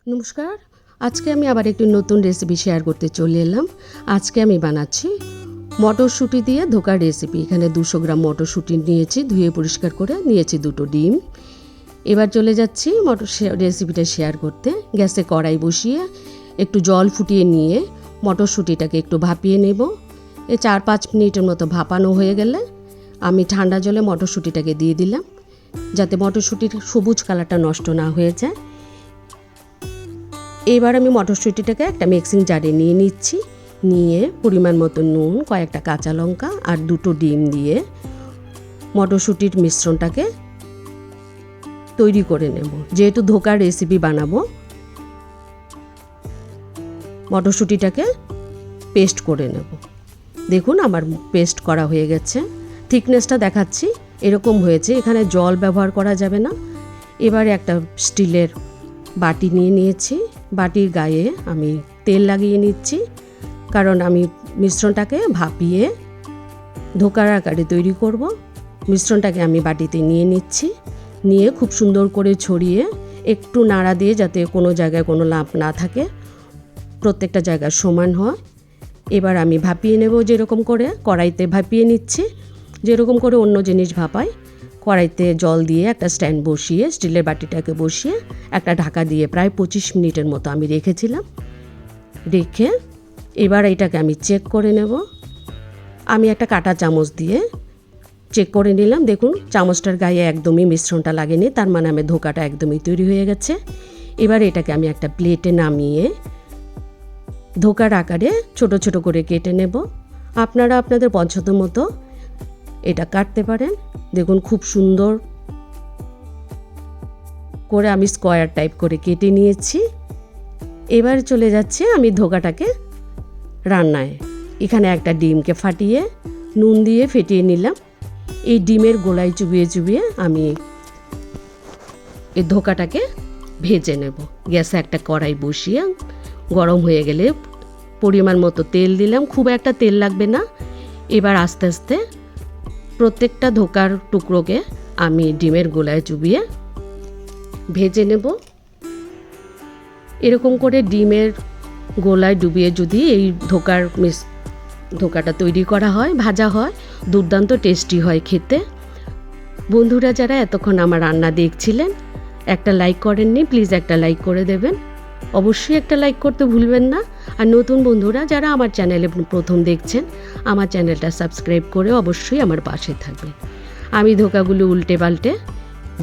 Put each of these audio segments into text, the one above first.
নমস্কার, আজকে আমি আবার একটি নতুন রেসিপি শেয়ার করতে চলে এলাম। আজকে আমি বানাচ্ছি মটরশুঁটি দিয়ে ধোকার রেসিপি। এখানে 200 গ্রাম মটরশুঁটি নিয়েছি, ধুয়ে পরিষ্কার করে নিয়েছি 2টো ডিম। এবার চলে যাচ্ছি রেসিপিটা শেয়ার করতে। গ্যাসে কড়াই বসিয়ে একটু জল ফুটিয়ে নিয়ে মটরশুঁটিটাকে একটু ভাপিয়ে নেব। 4-5 মিনিটের মতো ভাপানো হয়ে গেলে আমি ঠান্ডা জলে মটরশুঁটিটাকে দিয়ে দিলাম, যাতে মটরশুঁটির সবুজ কালারটা নষ্ট না হয়ে যায়। এবার আমি মটরশুঁটিটাকে একটা মিক্সিং জারে নিয়ে নিচ্ছি। নিয়ে পরিমাণ মতো নুন, কয়েকটা কাঁচা লঙ্কা আর 2টো ডিম দিয়ে মটরশুঁটির মিশ্রণটাকে তৈরি করে নেব। যেহেতু ধোকার রেসিপি বানাবো, মটরশুঁটিটাকে পেস্ট করে নেব। দেখুন আমার পেস্ট করা হয়ে গেছে। থিকনেসটা দেখাচ্ছি, এরকম হয়েছে। এখানে জল ব্যবহার করা যাবে না। এবারে একটা স্টিলের বাটি নিয়ে নিয়েছি। বাটির গায়ে আমি তেল লাগিয়ে নিচ্ছি, কারণ আমি মিশ্রণটাকে ভাপিয়ে ধোকার আকারে তৈরি করব। মিশ্রণটাকে আমি বাটিতে নিয়ে নিচ্ছি। নিয়ে খুব সুন্দর করে ছড়িয়ে একটু নাড়া দিয়ে, যাতে কোনো জায়গায় কোনো লাম্প না থাকে, প্রত্যেকটা জায়গা সমান হয়। এবার আমি ভাপিয়ে নেব। যেরকম করে কড়াইতে ভাপিয়ে নিচ্ছি, যেরকম করে অন্য জিনিস ভাপাই। কড়াইতে জল দিয়ে একটা স্ট্যান্ড বসিয়ে স্টিলের বাটিটাকে বসিয়ে একটা ঢাকা দিয়ে প্রায় 25 মিনিটের মতো আমি রেখেছিলাম। রেখে এবার এটাকে আমি চেক করে নেব। আমি একটা কাঁটা চামচ দিয়ে চেক করে নিলাম। দেখুন চামচটার গায়ে একদমই মিশ্রণটা লাগেনি, তার মানে আমার ধোকাটা একদমই তৈরি হয়ে গেছে। এবার এটাকে আমি একটা প্লেটে নামিয়ে ধোকার আকারে ছোট ছোট করে কেটে নেব। আপনারা আপনাদের পছন্দ মতো এটা কাটতে পারেন। দেখুন খুব সুন্দর করে আমি স্কোয়ার টাইপ করে কেটে নিয়েছি। এবার চলে যাচ্ছে আমি ধোকাটাকে রান্নায়। এখানে একটা ডিমকে ফাটিয়ে নুন দিয়ে ফেটিয়ে নিলাম। এই ডিমের গোলায় চুবিয়ে চুবিয়ে আমি এই ধোকাটাকে ভেজে নেব। গ্যাসে একটা কড়াই বসিয়ে গরম হয়ে গেলে পরিমাণ মতো তেল দিলাম। খুব একটা তেল লাগবে না। এবার আস্তে আস্তে প্রত্যেকটা ধোকার টুকরোকে আমি ডিমের গোলায় চুবিয়ে ভেজে নেব। এরকম করে ডিমের গোলায় ডুবিয়ে যদি এই ধোকাটা তৈরি করা হয়, ভাজা হয়, দুর্দান্ত টেস্টি হয় খেতে। বন্ধুরা যারা এতক্ষণ আমার রান্না দেখছিলেন, একটা লাইক করেননি, প্লিজ একটা লাইক করে দেবেন। অবশ্যই একটা লাইক করতে ভুলবেন না। আর নতুন বন্ধুরা যারা আমার চ্যানেলে প্রথম দেখছেন, আমার চ্যানেলটা সাবস্ক্রাইব করে অবশ্যই আমার পাশে থাকবে। আমি ধোকাগুলো উল্টে পাল্টে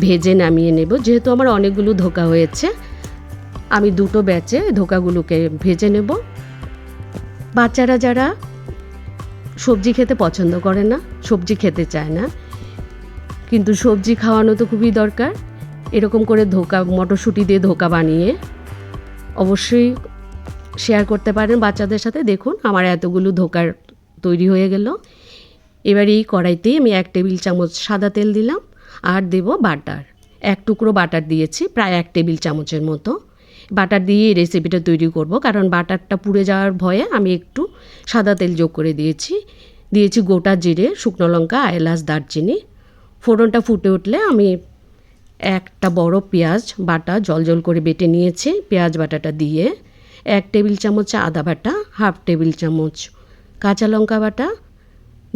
ভেজে নামিয়ে নেব। যেহেতু আমার অনেকগুলো ধোকা হয়েছে, আমি 2টো ব্যাচে ধোকাগুলোকে ভেজে নেব। বাচ্চারা যারা সবজি খেতে পছন্দ করে না, সবজি খেতে চায় না, কিন্তু সবজি খাওয়ানো তো খুবই দরকার। এরকম করে মটরশুঁটি দিয়ে ধোকা বানিয়ে অবশ্যই শেয়ার করতে পারেন বাচ্চাদের সাথে। দেখুন আমার এতগুলো ধোকার তৈরি হয়ে গেল। এবার এই কড়াইতেই আমি 1 টেবিল চামচ সাদা তেল দিলাম আর দেব বাটার। 1 টুকরো বাটার দিয়েছি, প্রায় 1 টেবিল চামচের মতো। বাটার দিয়ে এই রেসিপিটা তৈরি করব, কারণ বাটারটা পুড়ে যাওয়ার ভয়ে আমি একটু সাদা তেল যোগ করে দিয়েছি। গোটা জিরে, শুকনো লঙ্কা, এলাচ, দারচিনি। ফোড়নটা ফুটে উঠলে আমি একটা বড় পেঁয়াজ বাটা জল করে বেটে নিয়েছি। পেঁয়াজ বাটাটা দিয়ে 1 টেবিল চামচ আদা বাটা, 1/2 টেবিল চামচ কাঁচা লঙ্কা বাটা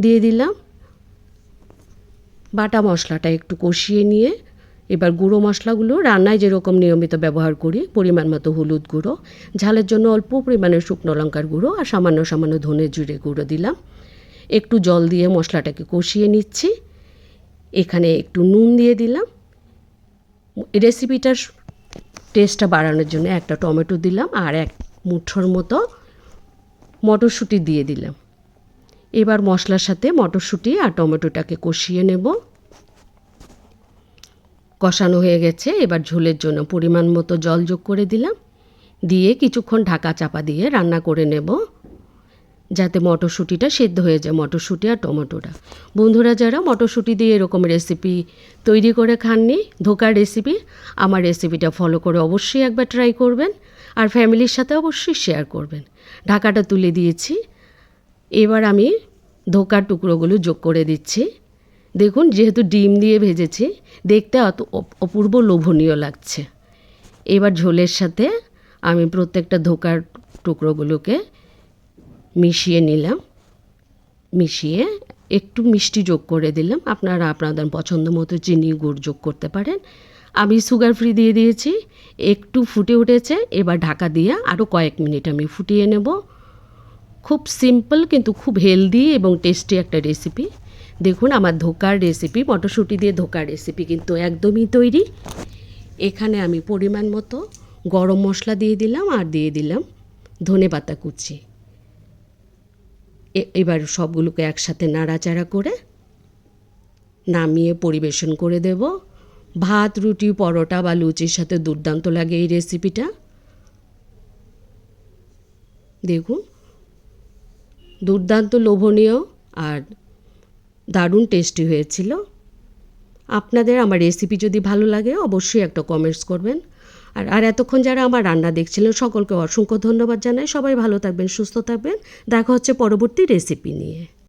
দিয়ে দিলাম। বাটা মশলাটা একটু কষিয়ে নিয়ে এবার গুঁড়ো মশলাগুলো রান্নায় যেরকম নিয়মিত ব্যবহার করি, পরিমাণ মতো হলুদ গুঁড়ো, ঝালের জন্য অল্প পরিমাণে শুকনো লঙ্কার গুঁড়ো আর সামান্য সামান্য ধনে জিরে গুঁড়ো দিলাম। একটু জল দিয়ে মশলাটাকে কষিয়ে নিচ্ছি। এখানে একটু নুন দিয়ে দিলাম। রেসিপিটার টেস্টটা বাড়ানোর জন্য একটা টমেটো দিলাম আর 1 মুঠোর মতো মটরশুঁটি দিয়ে দিলাম। এবার মশলার সাথে মটরশুঁটি আর টমেটোটাকে কষিয়ে নেব। কষানো হয়ে গেছে। এবার ঝোলের জন্য পরিমাণ মতো জল যোগ করে দিলাম। দিয়ে কিছুক্ষণ ঢাকা চাপা দিয়ে রান্না করে নেব, যাতে মটরশুঁটিটা সেদ্ধ হয়ে যায়, মটরশুঁটি আর টমেটোটা। বন্ধুরা যারা মটরশুঁটি দিয়ে এরকম রেসিপি তৈরি করে খাননি, ধোকার রেসিপি, আমার রেসিপিটা ফলো করে অবশ্যই একবার ট্রাই করবেন আর ফ্যামিলির সাথে অবশ্যই শেয়ার করবেন। ঢাকাটা তুলে দিয়েছি। এবার আমি ধোকার টুকরোগুলো যোগ করে দিচ্ছি। দেখুন যেহেতু ডিম দিয়ে ভেজেছি, দেখতে অপূর্ব লোভনীয় লাগছে। এবার ঝোলের সাথে আমি প্রত্যেকটা ধোকার টুকরোগুলোকে মিশিয়ে নিলাম। মিশিয়ে একটু মিষ্টি যোগ করে দিলাম। আপনারা আপনাদের পছন্দ মতো চিনি গুড় যোগ করতে পারেন। আমি সুগার ফ্রি দিয়ে দিয়েছি। একটু ফুটে উঠেছে, এবার ঢাকা দিয়ে আরও কয়েক মিনিট আমি ফুটিয়ে নেব। খুব সিম্পল কিন্তু খুব হেলদি এবং টেস্টি একটা রেসিপি। দেখুন আমার ধোকার রেসিপি, মটরশুঁটি দিয়ে ধোকার রেসিপি কিন্তু একদমই তৈরি। এখানে আমি পরিমাণ মতো গরম মশলা দিয়ে দিলাম আর দিয়ে দিলাম ধনেপাতা কুচি। এবার সবগুলোকে একসাথে নাড়াচাড়া করে নামিয়ে পরিবেশন করে দেব। ভাত, রুটি, পরোটা বা লুচির সাথে দুর্দান্ত লাগে এই রেসিপিটা। দেখুন দুর্দান্ত লোভনীয় আর দারুণ টেস্টি হয়েছিল। আপনাদের আমার রেসিপি যদি ভালো লাগে অবশ্যই একটা কমেন্টস করবেন। আর এতক্ষণ যারা আমার রান্না দেখছিলেন সকলকে অসংখ্য ধন্যবাদ জানাই। সবাই ভালো থাকবেন, সুস্থ থাকবেন। দেখা হচ্ছে পরবর্তী রেসিপি নিয়ে।